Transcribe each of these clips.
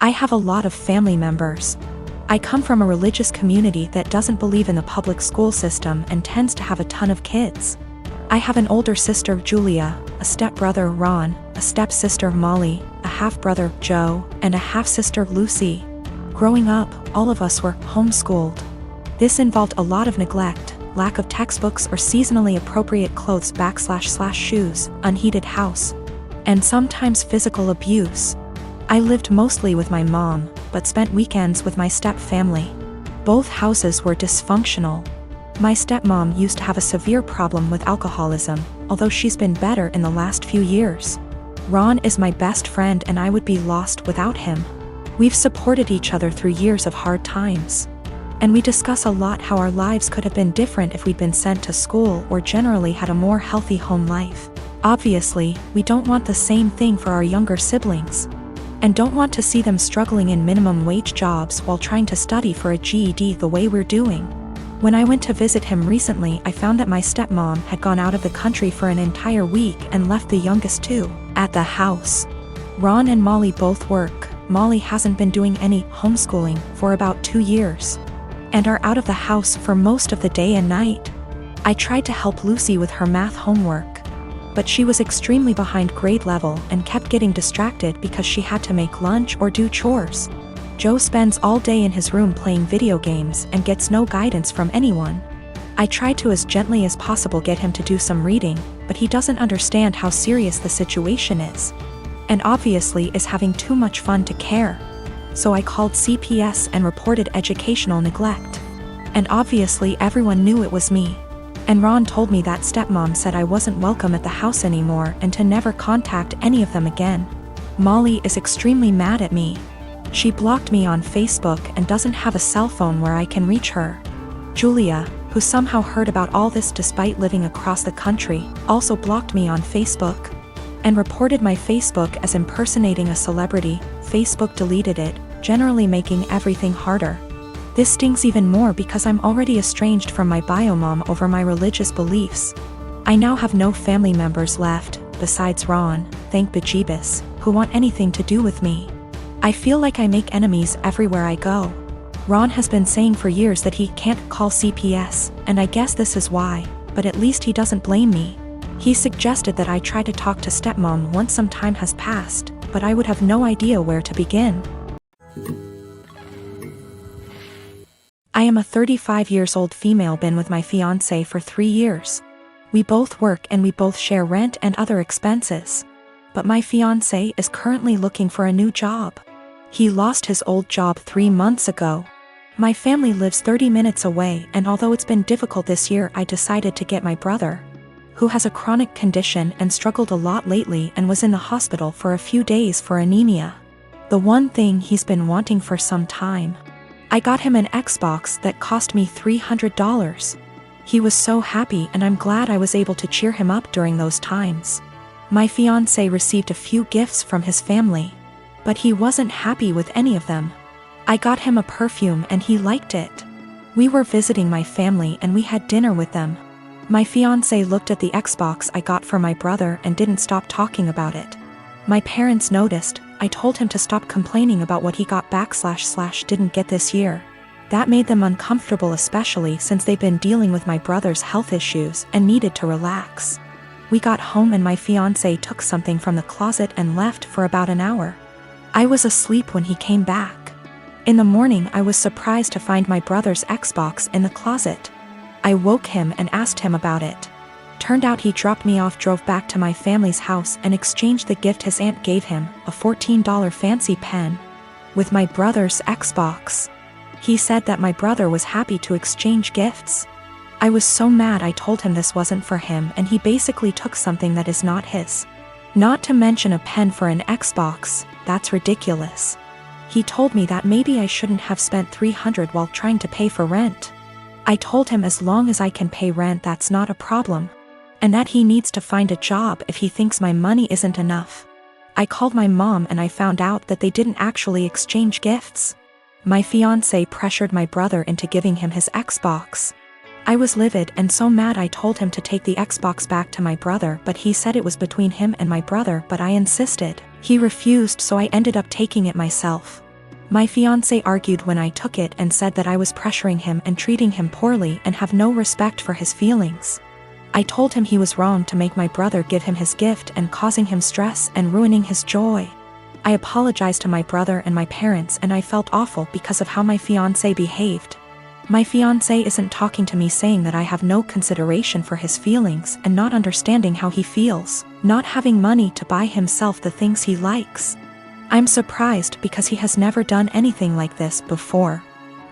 I have a lot of family members. I come from a religious community that doesn't believe in the public school system and tends to have a ton of kids. I have an older sister, Julia, a stepbrother, Ron, a stepsister, Molly, a half-brother, Joe, and a half-sister, Lucy. Growing up, all of us were homeschooled. This involved a lot of neglect, lack of textbooks or seasonally appropriate clothes / shoes, unheated house, and sometimes physical abuse. I lived mostly with my mom, but spent weekends with my step-family. Both houses were dysfunctional. My stepmom used to have a severe problem with alcoholism, although she's been better in the last few years. Ron is my best friend and I would be lost without him. We've supported each other through years of hard times. And we discuss a lot how our lives could have been different if we'd been sent to school or generally had a more healthy home life. Obviously, we don't want the same thing for our younger siblings. And don't want to see them struggling in minimum wage jobs while trying to study for a GED the way we're doing. When I went to visit him recently, I found that my stepmom had gone out of the country for an entire week and left the youngest two at the house. Ron and Molly both work. Molly hasn't been doing any homeschooling for about 2 years, and are out of the house for most of the day and night. I tried to help Lucy with her math homework, but she was extremely behind grade level and kept getting distracted because she had to make lunch or do chores. Joe spends all day in his room playing video games and gets no guidance from anyone. I tried to as gently as possible get him to do some reading, but he doesn't understand how serious the situation is, and obviously is having too much fun to care. So I called CPS and reported educational neglect. And obviously everyone knew it was me. And Ron told me that stepmom said I wasn't welcome at the house anymore and to never contact any of them again. Molly is extremely mad at me. She blocked me on Facebook and doesn't have a cell phone where I can reach her. Julia, who somehow heard about all this despite living across the country, also blocked me on Facebook and reported my Facebook as impersonating a celebrity. Facebook deleted it, generally making everything harder. This stings even more because I'm already estranged from my bio mom over my religious beliefs. I now have no family members left, besides Ron, thank bejeebus, who want anything to do with me. I feel like I make enemies everywhere I go. Ron has been saying for years that he can't call CPS, and I guess this is why, but at least he doesn't blame me. He suggested that I try to talk to stepmom once some time has passed, but I would have no idea where to begin. I am a 35-year-old female, been with my fiance for 3 years. We both work and we both share rent and other expenses. But my fiance is currently looking for a new job. He lost his old job 3 months ago. My family lives 30 minutes away, and although it's been difficult this year, I decided to get my brother, who has a chronic condition and struggled a lot lately and was in the hospital for a few days for anemia. The one thing he's been wanting for some time. I got him an Xbox that cost me $300. He was so happy, and I'm glad I was able to cheer him up during those times. My fiancé received a few gifts from his family, but he wasn't happy with any of them. I got him a perfume and he liked it. We were visiting my family and we had dinner with them. My fiancé looked at the Xbox I got for my brother and didn't stop talking about it. My parents noticed. I told him to stop complaining about what he got / didn't get this year. That made them uncomfortable, especially since they've been dealing with my brother's health issues and needed to relax. We got home and my fiancé took something from the closet and left for about an hour. I was asleep when he came back. In the morning, I was surprised to find my brother's Xbox in the closet. I woke him and asked him about it. Turned out he dropped me off, drove back to my family's house, and exchanged the gift his aunt gave him, a $14 fancy pen, with my brother's Xbox. He said that my brother was happy to exchange gifts. I was so mad. I told him this wasn't for him, and he basically took something that is not his. Not to mention a pen for an Xbox, that's ridiculous. He told me that maybe I shouldn't have spent $300 while trying to pay for rent. I told him as long as I can pay rent, that's not a problem, and that he needs to find a job if he thinks my money isn't enough. I called my mom and I found out that they didn't actually exchange gifts. My fiancé pressured my brother into giving him his Xbox. I was livid and so mad. I told him to take the Xbox back to my brother, but he said it was between him and my brother, but I insisted. He refused, so I ended up taking it myself. My fiance argued when I took it and said that I was pressuring him and treating him poorly and have no respect for his feelings. I told him he was wrong to make my brother give him his gift and causing him stress and ruining his joy. I apologized to my brother and my parents, and I felt awful because of how my fiance behaved. My fiance isn't talking to me, saying that I have no consideration for his feelings and not understanding how he feels, not having money to buy himself the things he likes. I'm surprised because he has never done anything like this before.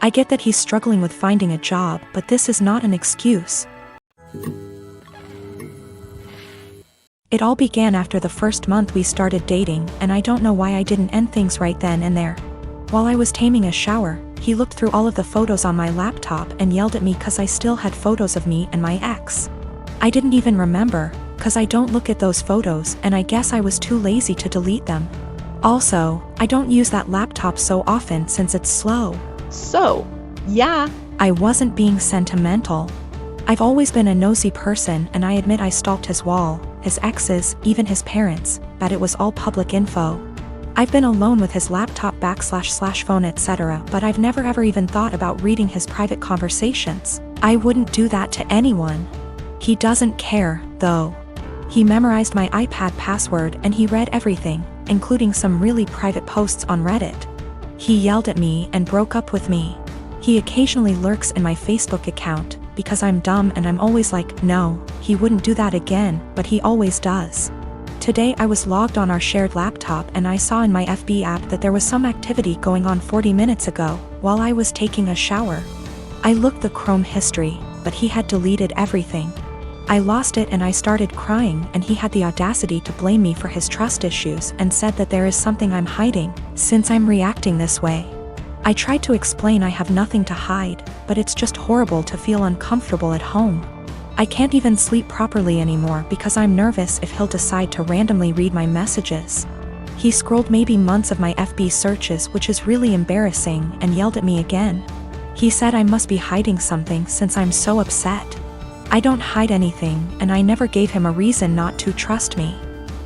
I get that he's struggling with finding a job, but this is not an excuse. It all began after the first month we started dating, and I don't know why I didn't end things right then and there. While I was taming a shower, he looked through all of the photos on my laptop and yelled at me cause I still had photos of me and my ex. I didn't even remember, cause I don't look at those photos, and I guess I was too lazy to delete them. Also, I don't use that laptop so often since it's slow. So, yeah. I wasn't being sentimental. I've always been a nosy person, and I admit I stalked his wall, his exes, even his parents, but it was all public info. I've been alone with his laptop / phone etc., but I've never ever even thought about reading his private conversations. I wouldn't do that to anyone. He doesn't care, though. He memorized my iPad password and he read everything, including some really private posts on Reddit. He yelled at me and broke up with me. He occasionally lurks in my Facebook account, because I'm dumb and I'm always like, no, he wouldn't do that again, but he always does. Today I was logged on our shared laptop and I saw in my FB app that there was some activity going on 40 minutes ago, while I was taking a shower. I looked the Chrome history, but he had deleted everything. I lost it and I started crying, and he had the audacity to blame me for his trust issues and said that there is something I'm hiding, since I'm reacting this way. I tried to explain I have nothing to hide, but it's just horrible to feel uncomfortable at home. I can't even sleep properly anymore because I'm nervous if he'll decide to randomly read my messages. He scrolled maybe months of my FB searches, which is really embarrassing, and yelled at me again. He said I must be hiding something since I'm so upset. I don't hide anything, and I never gave him a reason not to trust me.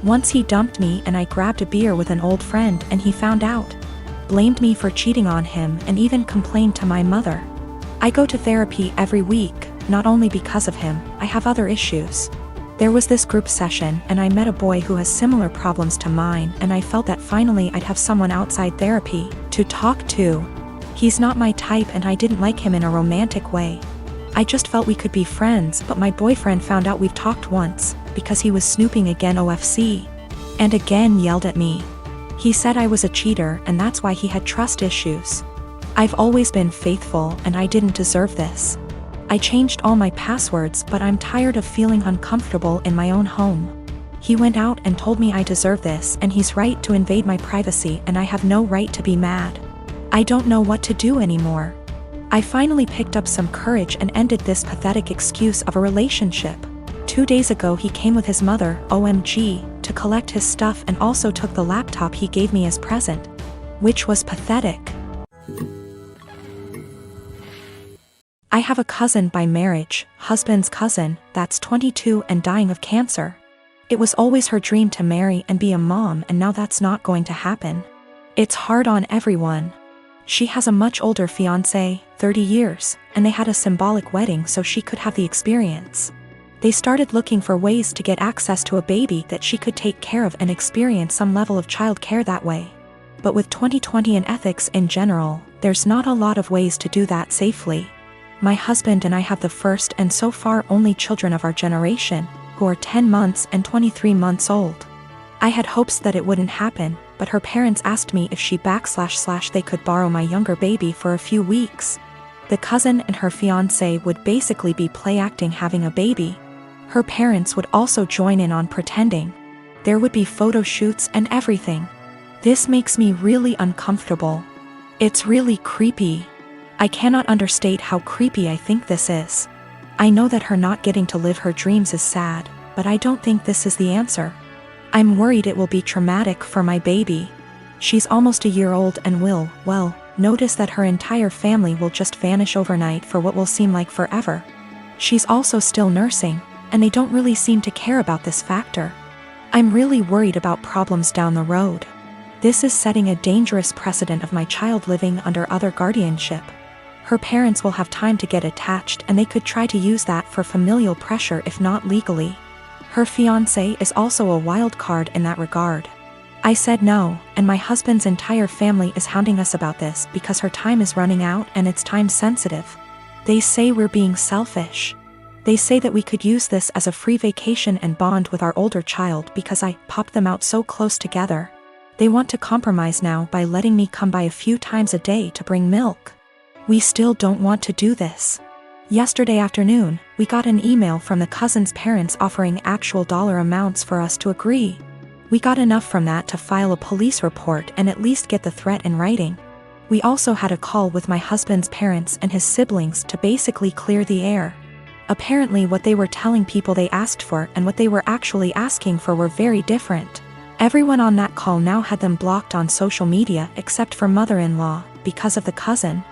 Once he dumped me and I grabbed a beer with an old friend and he found out. Blamed me for cheating on him and even complained to my mother. I go to therapy every week, not only because of him, I have other issues. There was this group session and I met a boy who has similar problems to mine, and I felt that finally I'd have someone outside therapy to talk to. He's not my type and I didn't like him in a romantic way. I just felt we could be friends, but my boyfriend found out we've talked once, because he was snooping again OFC. And again yelled at me. He said I was a cheater and that's why he had trust issues. I've always been faithful and I didn't deserve this. I changed all my passwords, but I'm tired of feeling uncomfortable in my own home. He went out and told me I deserve this, and he's right to invade my privacy, and I have no right to be mad. I don't know what to do anymore. I finally picked up some courage and ended this pathetic excuse of a relationship. 2 days ago he came with his mother, OMG, to collect his stuff and also took the laptop he gave me as present. Which was pathetic. I have a cousin by marriage, husband's cousin, that's 22 and dying of cancer. It was always her dream to marry and be a mom, and now that's not going to happen. It's hard on everyone. She has a much older fiance, 30 years, and they had a symbolic wedding so she could have the experience. They started looking for ways to get access to a baby that she could take care of and experience some level of child care that way. But with 2020 and ethics in general, there's not a lot of ways to do that safely. My husband and I have the first and so far only children of our generation, who are 10 months and 23 months old. I had hopes that it wouldn't happen, but her parents asked me if she / they could borrow my younger baby for a few weeks. The cousin and her fiance would basically be play acting having a baby. Her parents would also join in on pretending. There would be photo shoots and everything. This makes me really uncomfortable. It's really creepy. I cannot understate how creepy I think this is. I know that her not getting to live her dreams is sad, but I don't think this is the answer. I'm worried it will be traumatic for my baby. She's almost a year old and will, well, notice that her entire family will just vanish overnight for what will seem like forever. She's also still nursing, and they don't really seem to care about this factor. I'm really worried about problems down the road. This is setting a dangerous precedent of my child living under other guardianship. Her parents will have time to get attached and they could try to use that for familial pressure if not legally. Her fiance is also a wild card in that regard. I said no, and my husband's entire family is hounding us about this because her time is running out and it's time sensitive. They say we're being selfish. They say that we could use this as a free vacation and bond with our older child because I popped them out so close together. They want to compromise now by letting me come by a few times a day to bring milk. We still don't want to do this. Yesterday afternoon, we got an email from the cousin's parents offering actual dollar amounts for us to agree. We got enough from that to file a police report and at least get the threat in writing. We also had a call with my husband's parents and his siblings to basically clear the air. Apparently what they were telling people they asked for and what they were actually asking for were very different. Everyone on that call now had them blocked on social media except for mother-in-law, because of the cousin,